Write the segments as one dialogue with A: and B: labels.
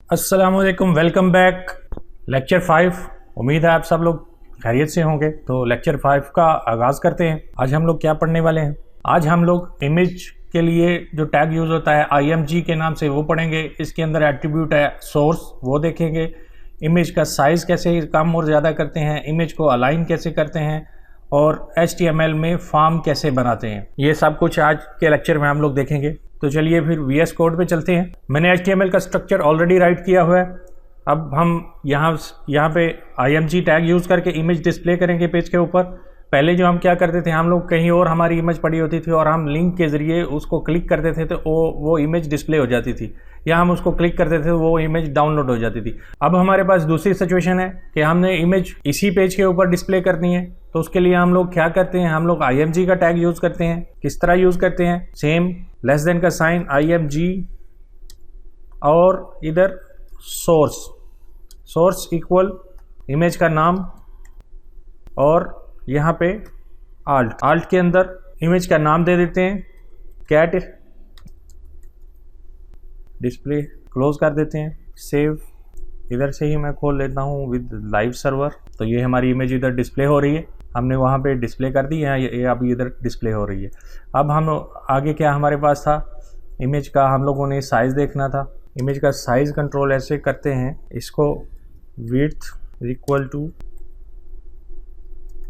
A: अस्सलामुअलैकुम, welcome back. Lecture 5। उम्मीद है आप सब लोग खैरियत से होंगे। तो लेक्चर 5 का आगाज़ करते हैं। आज हम लोग क्या पढ़ने वाले हैं? आज हम लोग इमेज के लिए जो टैग यूज़ होता है IMG के नाम से वो पढ़ेंगे। इसके अंदर एट्रीब्यूट है सोर्स, वो देखेंगे। इमेज का साइज़ कैसे कम और ज़्यादा करते हैं, इमेज को अलाइन कैसे करते हैं, और HTML में फॉर्म कैसे बनाते हैं, ये सब कुछ आज के लेक्चर में हम लोग देखेंगे। तो चलिए फिर VS कोड पे चलते हैं। मैंने HTML का स्ट्रक्चर ऑलरेडी राइट किया हुआ है। अब हम यहाँ पे IMG टैग यूज़ करके इमेज डिस्प्ले करेंगे पेज के ऊपर। पहले जो हम क्या करते थे, हम लोग कहीं और हमारी इमेज पड़ी होती थी और हम लिंक के ज़रिए उसको क्लिक करते थे तो वो इमेज डिस्प्ले हो जाती थी, या हम उसको क्लिक करते थे तो वो इमेज डाउनलोड हो जाती थी। अब हमारे पास दूसरी सिचुएशन है कि हमने इमेज इसी पेज के ऊपर डिस्प्ले करनी है। तो उसके लिए हम लोग क्या करते हैं, हम लोग IMG का टैग यूज़ करते हैं। किस तरह यूज़ करते हैं? सेम लेस देन का साइन IMG और इधर सोर्स इक्वल इमेज का नाम, और यहाँ पे आल्ट के अंदर इमेज का नाम दे देते हैं कैट डिस्प्ले, क्लोज कर देते हैं, सेव। इधर से ही मैं खोल लेता हूँ विद लाइव सर्वर। तो ये हमारी इमेज इधर डिस्प्ले हो रही है, हमने वहाँ पे डिस्प्ले कर दी है, ये अभी इधर डिस्प्ले हो रही है। अब हम आगे क्या हमारे पास था, इमेज का हम लोगों ने साइज़ देखना था। इमेज का साइज़ कंट्रोल ऐसे करते हैं, इसको विड्थ इक्वल टू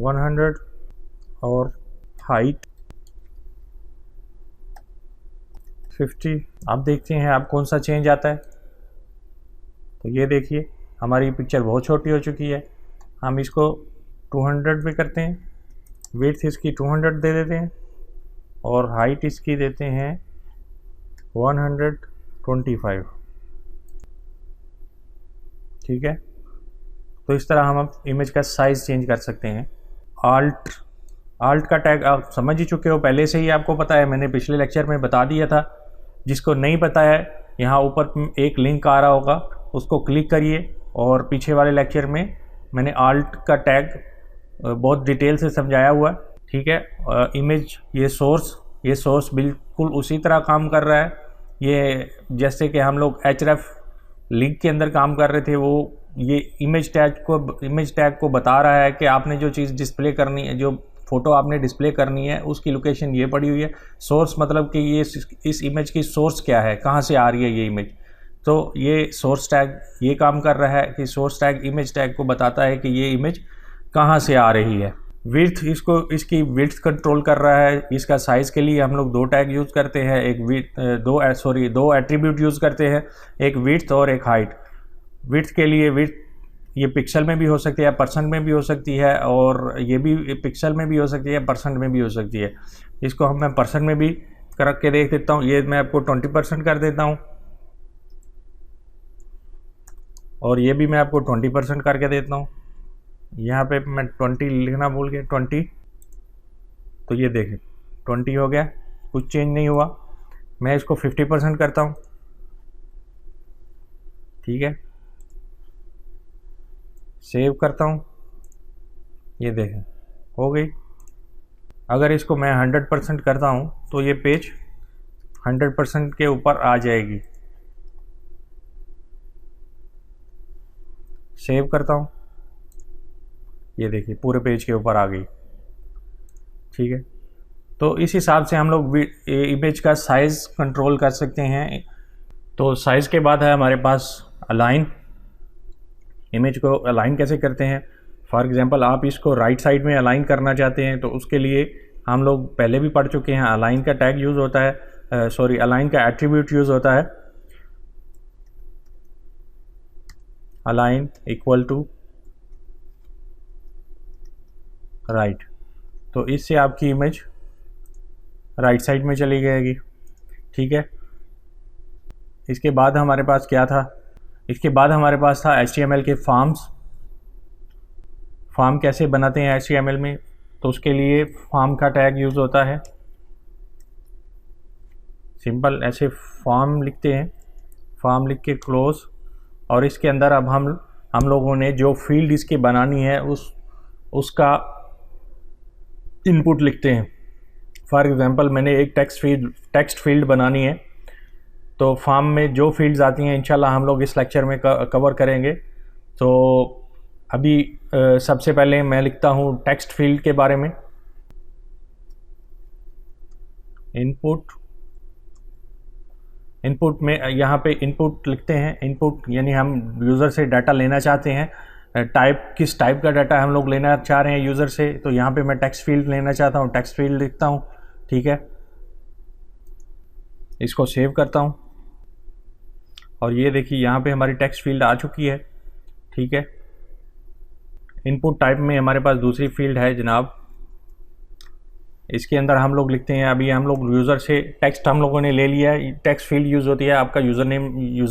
A: 100 और हाइट 50। अब देखते हैं अब कौन सा चेंज आता है। तो ये देखिए हमारी पिक्चर बहुत छोटी हो चुकी है। हम इसको 200 पे करते हैं, विड्थ इसकी 200 दे देते हैं और हाइट इसकी देते हैं 125। ठीक है, तो इस तरह हम अब इमेज का साइज़ चेंज कर सकते हैं। आल्ट का टैग आप समझ ही चुके हो, पहले से ही आपको पता है, मैंने पिछले लेक्चर में बता दिया था। जिसको नहीं पता है, यहाँ ऊपर एक लिंक आ रहा होगा, उसको क्लिक करिए, और पीछे वाले लेक्चर में मैंने आल्ट का टैग बहुत डिटेल से समझाया हुआ है। ठीक है, इमेज ये सोर्स बिल्कुल उसी तरह काम कर रहा है। ये जैसे कि हम लोग href लिंक के अंदर काम कर रहे थे, वो ये इमेज टैग को बता रहा है कि आपने जो चीज़ डिस्प्ले करनी है, जो फ़ोटो आपने डिस्प्ले करनी है, उसकी लोकेशन ये पड़ी हुई है। सोर्स मतलब कि ये इस इमेज की सोर्स क्या है, कहाँ से आ रही है ये इमेज। तो ये सोर्स टैग ये काम कर रहा है कि सोर्स टैग इमेज टैग को बताता है कि ये इमेज कहाँ से आ रही है। विड्थ इसकी विड्थ कंट्रोल कर रहा है। इसका साइज़ के लिए हम लोग दो टैग यूज़ करते हैं, दो एट्रीब्यूट यूज़ करते हैं, एक विड्थ और एक हाइट। विड्थ के लिए ये पिक्सल में भी हो सकती है, परसेंट में भी हो सकती है, और ये भी पिक्सल में भी हो सकती है, परसेंट में भी हो सकती है। इसको मैं परसेंट में भी कर के देख देता हूँ। ये मैं आपको 20% कर देता हूँ, और ये भी मैं आपको 20% करके देता हूँ। यहाँ पे मैं 20 लिखना भूल गया, 20। तो ये देखें 20 हो गया, कुछ चेंज नहीं हुआ। मैं इसको 50% करता हूँ। ठीक है, सेव करता हूँ, ये देखें हो गई। अगर इसको मैं 100% करता हूँ तो ये पेज 100% के ऊपर आ जाएगी। सेव करता हूँ, ये देखिए पूरे पेज के ऊपर आ गई। ठीक है, तो इस हिसाब से हम लोग इमेज का साइज़ कंट्रोल कर सकते हैं। तो साइज़ के बाद है हमारे पास अलाइन। इमेज को अलाइन कैसे करते हैं? फॉर एग्जांपल आप इसको राइट साइड में अलाइन करना चाहते हैं, तो उसके लिए हम लोग पहले भी पढ़ चुके हैं। अलाइन का टैग यूज़ होता है, अलाइन का एट्रीब्यूट यूज़ होता है, अलाइन इक्वल टू राइट। तो इससे आपकी इमेज राइट साइड में चली जाएगी। ठीक है, इसके बाद हमारे पास क्या था? इसके बाद हमारे पास था HTML के फॉर्म कैसे बनाते हैं HTML में। तो उसके लिए फॉर्म का टैग यूज़ होता है। सिंपल ऐसे फॉर्म लिखते हैं, फॉर्म लिख के क्लोज, और इसके अंदर अब हम लोगों ने जो फील्ड इसकी बनानी है उसका इनपुट लिखते हैं। फॉर एग्जांपल मैंने एक टेक्स्ट फील्ड बनानी है, तो फॉर्म में जो फील्ड्स आती हैं इंशाल्लाह हम लोग इस लेक्चर में कवर करेंगे। तो अभी सबसे पहले मैं लिखता हूँ टेक्स्ट फील्ड के बारे में। इनपुट में यहाँ पे इनपुट लिखते हैं। इनपुट यानी हम यूज़र से डाटा लेना चाहते हैं, टाइप किस टाइप का डाटा हम लोग लेना चाह रहे हैं यूज़र से। तो यहाँ पे मैं टेक्स्ट फील्ड लेना चाहता हूँ, टेक्स्ट फील्ड लिखता हूँ। ठीक है, इसको सेव करता हूँ और ये देखिए यहाँ पे हमारी टेक्स्ट फील्ड आ चुकी है। ठीक है, इनपुट टाइप में हमारे पास दूसरी फील्ड है जनाब, इसके अंदर हम लोग लिखते हैं। अभी हम लोग यूज़र से टेक्स्ट हम लोगों ने ले लिया है। टेक्स्ट फील्ड यूज़ होती है आपका यूज़र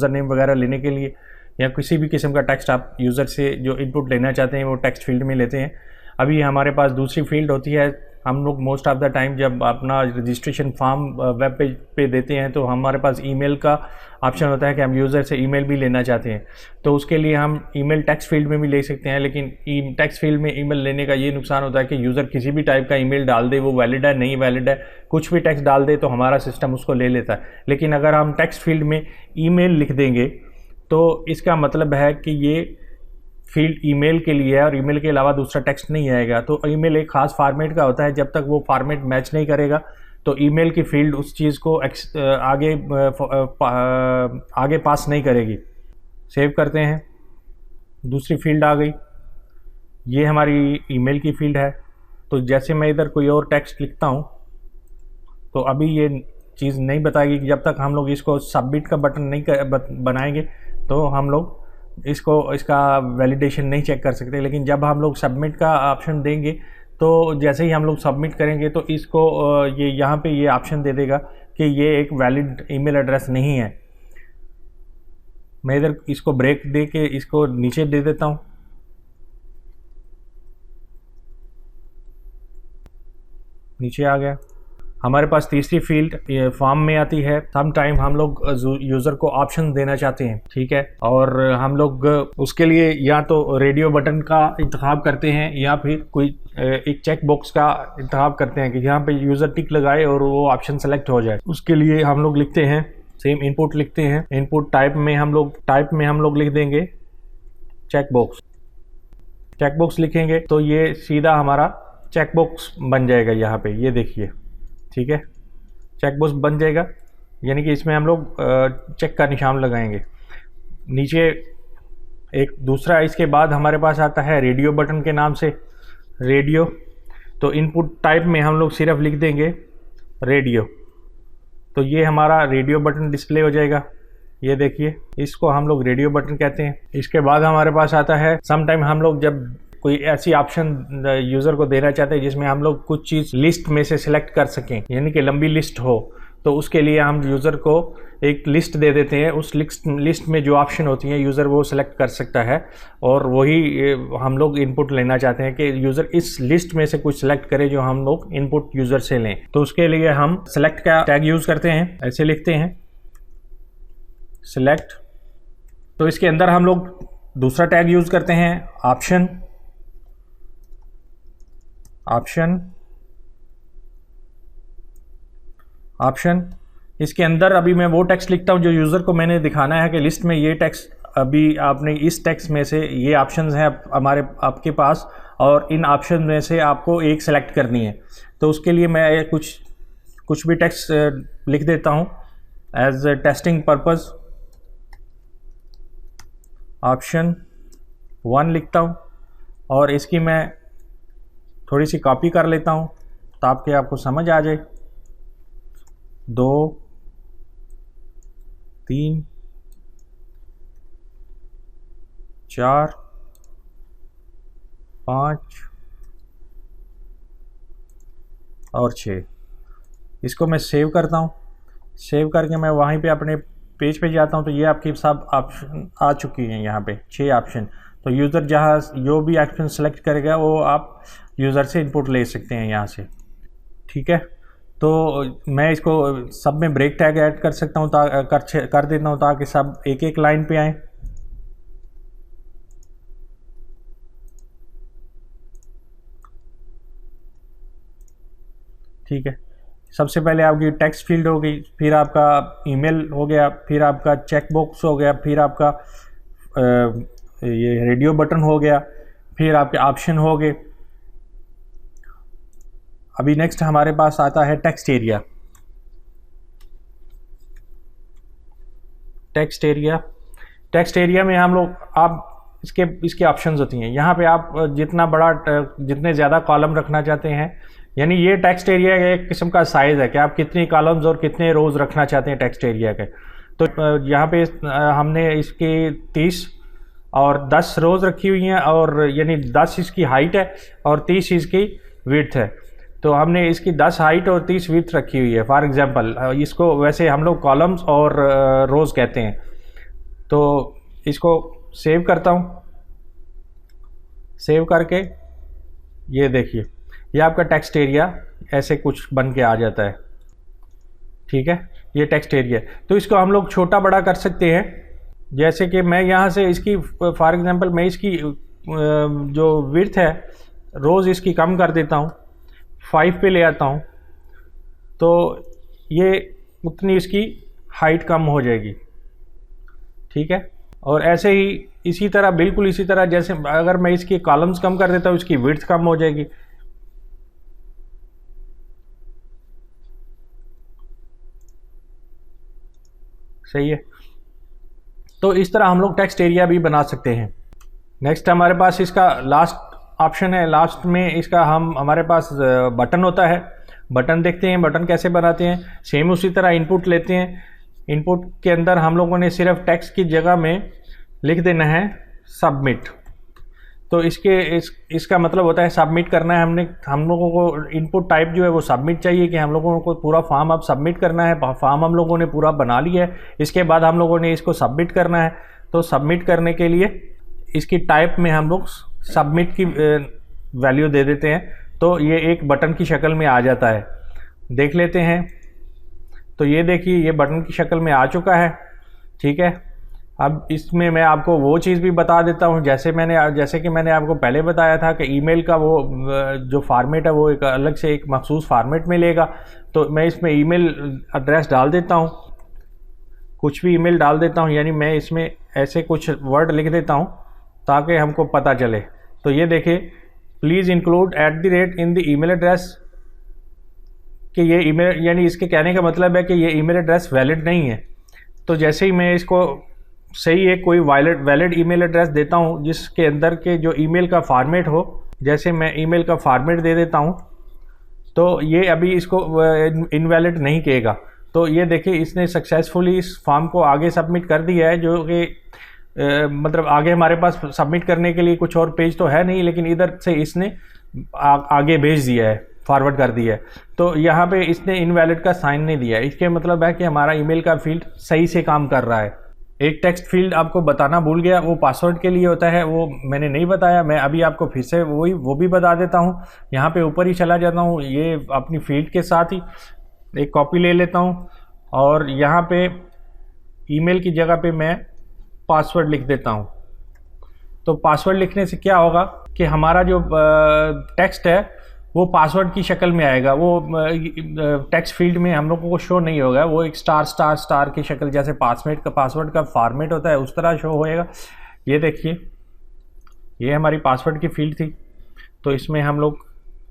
A: नेम वगैरह लेने के लिए, या किसी भी किस्म का टेक्स्ट आप यूज़र से जो इनपुट लेना चाहते हैं वो टेक्स्ट फील्ड में लेते हैं। अभी हमारे पास दूसरी फील्ड होती है, हम लोग मोस्ट ऑफ द टाइम जब अपना रजिस्ट्रेशन फॉर्म वेब पेज पे देते हैं तो हमारे पास ईमेल का ऑप्शन होता है कि हम यूज़र से ईमेल भी लेना चाहते हैं। तो उसके लिए हम ईमेल टेक्स्ट फील्ड में भी ले सकते हैं, लेकिन टेक्स्ट फील्ड में ईमेल लेने का ये नुकसान होता है कि यूज़र किसी भी टाइप का ईमेल डाल दे, वो वैलिड है नहीं वैलिड है, कुछ भी टेक्स्ट डाल दे तो हमारा सिस्टम उसको ले लेता है। लेकिन अगर हम टेक्स्ट फील्ड में ईमेल लिख देंगे तो इसका मतलब है कि ये फील्ड ईमेल के लिए है और ईमेल के अलावा दूसरा टेक्स्ट नहीं आएगा। तो ईमेल एक ख़ास फॉर्मेट का होता है, जब तक वो फॉर्मेट मैच नहीं करेगा तो ईमेल की फील्ड उस चीज़ को आगे पास नहीं करेगी। सेव करते हैं, दूसरी फील्ड आ गई, ये हमारी ईमेल की फील्ड है। तो जैसे मैं इधर कोई और टेक्स्ट लिखता हूँ तो अभी ये चीज़ नहीं बताएगी कि जब तक हम लोग इसको सबमिट का बटन नहीं बनाएंगे तो हम लोग इसका वैलिडेशन नहीं चेक कर सकते। लेकिन जब हम लोग सबमिट का ऑप्शन देंगे तो जैसे ही हम लोग सबमिट करेंगे तो इसको ये यहाँ पे ये ऑप्शन दे देगा कि ये एक वैलिड ईमेल एड्रेस नहीं है। मैं इधर इसको ब्रेक दे के इसको नीचे दे देता हूँ। नीचे आ गया। हमारे पास तीसरी फील्ड फॉर्म में आती है। सम टाइम हम लोग यूज़र को ऑप्शन देना चाहते हैं, ठीक है, और हम लोग उसके लिए या तो रेडियो बटन का इंतखाब करते हैं या फिर कोई एक चेक बॉक्स का इंतखाब करते हैं कि यहाँ पे यूज़र टिक लगाए और वो ऑप्शन सेलेक्ट हो जाए। उसके लिए हम लोग लिखते हैं सेम इनपुट लिखते हैं। इनपुट टाइप में हम लोग लिख देंगे चेक बॉक्स लिखेंगे तो ये सीधा हमारा चेक बॉक्स बन जाएगा यहाँ पे, ये देखिए, ठीक है, चेक बॉक्स बन जाएगा। यानी कि इसमें हम लोग चेक का निशान लगाएंगे। नीचे एक दूसरा इसके बाद हमारे पास आता है रेडियो बटन के नाम से, रेडियो। तो इनपुट टाइप में हम लोग सिर्फ लिख देंगे रेडियो, तो ये हमारा रेडियो बटन डिस्प्ले हो जाएगा। ये देखिए, इसको हम लोग रेडियो बटन कहते हैं। इसके बाद हमारे पास आता है समटाइम हम लोग जब कोई ऐसी ऑप्शन यूज़र को देना चाहते हैं जिसमें हम लोग कुछ चीज़ लिस्ट में से सिलेक्ट कर सकें, यानी कि लंबी लिस्ट हो, तो उसके लिए हम यूज़र को एक लिस्ट दे देते हैं। उस लिस्ट में जो ऑप्शन होती हैं यूज़र वो सिलेक्ट कर सकता है, और वही हम लोग इनपुट लेना चाहते हैं कि यूज़र इस लिस्ट में से कुछ सिलेक्ट करे जो हम लोग इनपुट यूज़र से लें। तो उसके लिए हम सिलेक्ट का टैग यूज़ करते हैं। ऐसे लिखते हैं सिलेक्ट। तो इसके अंदर हम लोग दूसरा टैग यूज़ करते हैं ऑप्शन। इसके अंदर अभी मैं वो टेक्स्ट लिखता हूँ जो यूज़र को मैंने दिखाना है कि लिस्ट में ये टेक्स्ट, अभी आपने इस टेक्स्ट में से ये ऑप्शंस हैं आपके पास, और इन ऑप्शन में से आपको एक सेलेक्ट करनी है। तो उसके लिए मैं कुछ भी टेक्स्ट लिख देता हूँ एज टेस्टिंग पर्पज़। ऑप्शन 1 लिखता हूँ और इसकी मैं थोड़ी सी कॉपी कर लेता हूँ ताकि आपको समझ आ जाए। 2 3 4 5 और 6। इसको मैं सेव करता हूँ। सेव करके मैं वहीं पे अपने पेज पे जाता हूँ तो ये आपकी सब ऑप्शन आ चुकी हैं, यहाँ पे 6 ऑप्शन। तो यूज़र जहाँ जो भी ऑप्शन सेलेक्ट करेगा वो आप यूज़र से इनपुट ले सकते हैं यहाँ से, ठीक है। तो मैं इसको सब में ब्रेक टैग ऐड कर सकता हूँ, कर देता हूँ ताकि सब एक एक लाइन पे आए। ठीक है, सबसे पहले आपकी टेक्स्ट फील्ड हो गई, फिर आपका ईमेल हो गया, फिर आपका चेक बॉक्स हो गया, फिर आपका ये रेडियो बटन हो गया, फिर आपके ऑप्शन हो गए। अभी नेक्स्ट हमारे पास आता है टेक्स्ट एरिया। टेक्स्ट एरिया में हम लोग आप इसके ऑप्शंस होती हैं। यहाँ पे आप जितने ज़्यादा कॉलम रखना चाहते हैं, यानी ये टेक्स्ट एरिया का एक किस्म का साइज़ है कि आप कितनी कॉलम्स और कितने रोज़ रखना चाहते हैं टेक्स्ट एरिया के। तो यहाँ पे हमने इसकी 30 और 10 रोज़ रखी हुई हैं, और यानी 10 इसकी हाइट है और 30 इसकी विड्थ है। तो हमने इसकी 10 हाइट और 30 विड्थ रखी हुई है फॉर एग्जांपल। इसको वैसे हम लोग कॉलम्स और रोज़ कहते हैं। तो इसको सेव करता हूँ। सेव करके ये देखिए, ये आपका टेक्स्ट एरिया ऐसे कुछ बन के आ जाता है। ठीक है, ये टेक्स्ट एरिया। तो इसको हम लोग छोटा बड़ा कर सकते हैं। जैसे कि मैं यहाँ से इसकी फॉर एग्जांपल मैं इसकी जो विड्थ है रोज़ इसकी कम कर देता हूँ, 5 पे ले आता हूँ, तो ये उतनी इसकी हाइट कम हो जाएगी। ठीक है, और ऐसे ही इसी तरह बिल्कुल इसी तरह जैसे अगर मैं इसकी कॉलम्स कम कर देता हूँ, इसकी विड्थ कम हो जाएगी। सही है। तो इस तरह हम लोग टेक्स्ट एरिया भी बना सकते हैं। नेक्स्ट हमारे पास इसका लास्ट ऑप्शन है। लास्ट में इसका हमारे पास बटन होता है। बटन देखते हैं, बटन कैसे बनाते हैं। सेम उसी तरह इनपुट लेते हैं। इनपुट के अंदर हम लोगों ने सिर्फ टेक्स्ट की जगह में लिख देना है सबमिट। तो इसका मतलब होता है सबमिट करना है। हम लोगों को इनपुट टाइप जो है वो सबमिट चाहिए, कि हम लोगों को पूरा फॉर्म अब सबमिट करना है। फॉर्म हम लोगों ने पूरा बना लिया है, इसके बाद हम लोगों ने इसको सबमिट करना है। तो सबमिट करने के लिए इसकी टाइप में हम लोग सबमिट की वैल्यू दे देते हैं, तो ये एक बटन की शक्ल में आ जाता है। देख लेते हैं। तो ये देखिए, ये बटन की शक्ल में आ चुका है। ठीक है, अब इसमें मैं आपको वो चीज़ भी बता देता हूँ, जैसे कि मैंने आपको पहले बताया था कि ईमेल का वो जो फॉर्मेट है वो एक अलग से एक मखसूस फॉर्मेट में लेगा। तो मैं इसमें ईमेल एड्रेस डाल देता हूँ, कुछ भी ईमेल डाल देता हूँ, यानी मैं इसमें ऐसे कुछ वर्ड लिख देता हूँ ताकि हमको पता चले। तो ये देखिए, please include @ in the email address, कि ये ईमेल, यानी इसके कहने का मतलब है कि ये ईमेल एड्रेस वैलिड नहीं है। तो जैसे ही मैं इसको सही है कोई वैलिड ईमेल एड्रेस देता हूँ जिसके अंदर के जो ईमेल का फॉर्मेट हो, जैसे मैं ईमेल का फॉर्मेट दे देता हूँ, तो ये अभी इसको इनवैलिड नहीं कहेगा। तो ये देखिए, इसने सक्सेसफुली इस फॉर्म को आगे सबमिट कर दिया है, जो कि मतलब आगे हमारे पास सबमिट करने के लिए कुछ और पेज तो है नहीं, लेकिन इधर से इसने आगे भेज दिया है, फॉरवर्ड कर दिया है। तो यहाँ पे इसने इनवैलिड का साइन नहीं दिया है। इसके मतलब है कि हमारा ईमेल का फील्ड सही से काम कर रहा है। एक टेक्स्ट फील्ड आपको बताना भूल गया, वो पासवर्ड के लिए होता है, वो मैंने नहीं बताया। मैं अभी आपको फिर से वो भी बता देता हूँ। यहाँ पे ऊपर ही चला जाता हूँ, ये अपनी फील्ड के साथ ही एक कॉपी ले लेता हूँ, और यहाँ पे ईमेल की जगह पे मैं पासवर्ड लिख देता हूँ। तो पासवर्ड लिखने से क्या होगा कि हमारा जो टेक्स्ट है वो पासवर्ड की शक्ल में आएगा। वो टेक्स्ट फील्ड में हम लोगों को शो नहीं होगा, वो एक स्टार की शक्ल, जैसे पासवर्ड का फॉर्मेट होता है उस तरह शो होएगा। ये देखिए, ये हमारी पासवर्ड की फील्ड थी। तो इसमें हम लोग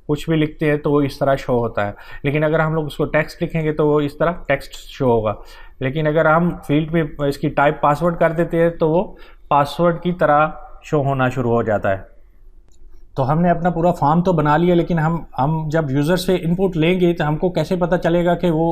A: कुछ भी लिखते हैं तो वो इस तरह शो होता है। लेकिन अगर हम लोग उसको टेक्स्ट लिखेंगे तो वो इस तरह टेक्स्ट शो होगा। लेकिन अगर हम फील्ड में इसकी टाइप पासवर्ड कर देते हैं तो वो पासवर्ड की तरह शो होना शुरू हो जाता है। तो हमने अपना पूरा फॉर्म तो बना लिया, लेकिन हम जब यूज़र से इनपुट लेंगे तो हमको कैसे पता चलेगा कि वो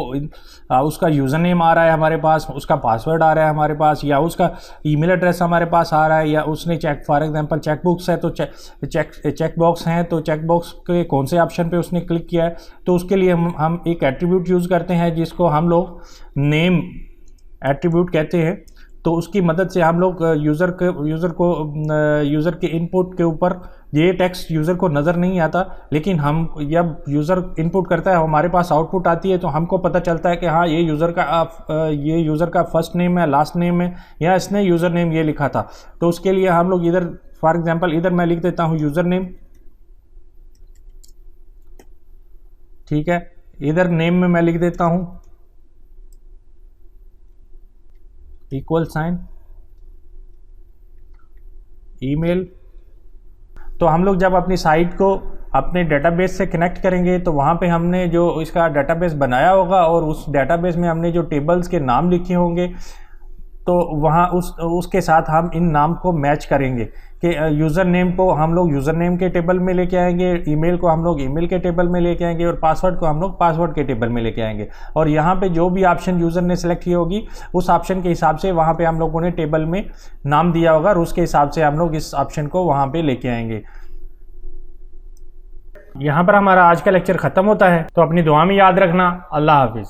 A: उसका यूज़र नेम आ रहा है हमारे पास, उसका पासवर्ड आ रहा है हमारे पास, या उसका ईमेल एड्रेस हमारे पास आ रहा है, या उसने फॉर एग्जांपल चेक बॉक्स है तो चेक बॉक्स हैं तो चेक बॉक्स के कौन से ऑप्शन पे उसने क्लिक किया है। तो उसके लिए हम एक एट्रीब्यूट यूज़ करते हैं जिसको हम लोग नेम एट्रीब्यूट कहते हैं। तो उसकी मदद से हम लोग यूज़र के इनपुट के ऊपर ये टेक्स्ट यूज़र को नज़र नहीं आता, लेकिन हम जब यूज़र इनपुट करता है हमारे पास आउटपुट आती है, तो हमको पता चलता है कि हाँ ये यूज़र का फर्स्ट नेम है, लास्ट नेम है, या इसने यूज़र नेम ये लिखा था। तो उसके लिए हम लोग इधर फॉर एग्जांपल इधर मैं लिख देता हूँ यूज़र नेम। ठीक है, इधर नेम में मैं लिख देता हूं इक्वल साइन ईमेल। तो हम लोग जब अपनी साइट को अपने डेटाबेस से कनेक्ट करेंगे तो वहाँ पे हमने जो इसका डेटाबेस बनाया होगा और उस डेटाबेस में हमने जो टेबल्स के नाम लिखे होंगे तो वहाँ उसके साथ हम इन नाम को मैच करेंगे कि यूज़र नेम को हम लोग यूज़र नेम के टेबल में लेके आएंगे, ईमेल को हम लोग ईमेल के टेबल में लेके आएंगे और पासवर्ड को हम लोग पासवर्ड के टेबल में लेके आएंगे। और यहाँ पे जो भी ऑप्शन यूज़र ने सेलेक्ट की होगी उस ऑप्शन के हिसाब से वहाँ पे हम लोगों ने टेबल में नाम दिया होगा और उसके हिसाब से हम लोग इस ऑप्शन को वहाँ पे लेके आएंगे। यहाँ पर हमारा आज का लेक्चर ख़त्म होता है, तो अपनी दुआ में याद रखना। अल्लाह हाफिज़।